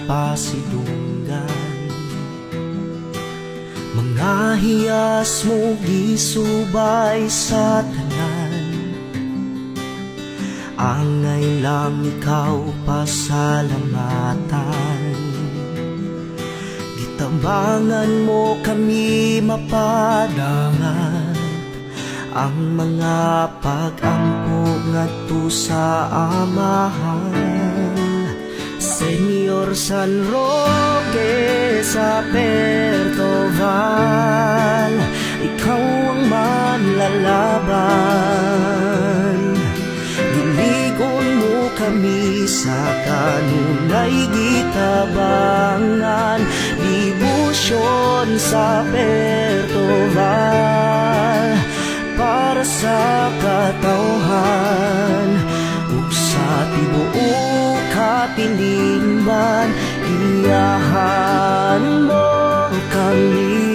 pasidunggan. Mga hiyas mo gisubay sa tanan, angay lang ikaw pasalamatan. Gitabangan mo kami mapadangat, ang mga pag-ampo ngadto sa amahan. Senyor San Roque sa Pertoval, ikaw ang manlalaban. Diligon mo kami sa kanunay gitabangan, debosyon sa Pertoval, para sa katawhan ug sa tibuok katilingban. Iyahan mo kami,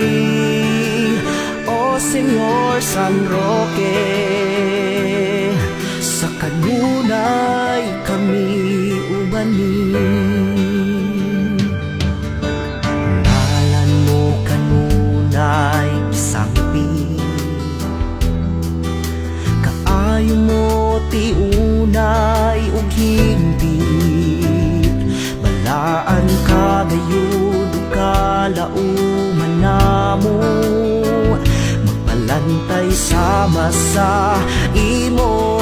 O Senyor San Roque, sa kanunay kami ubanin. Ngalan mo kanunay isangpi, kaayo mo ti unay ug hingpit. Balaan ka gayud ug kalauman namo, magpalantay sama sa imo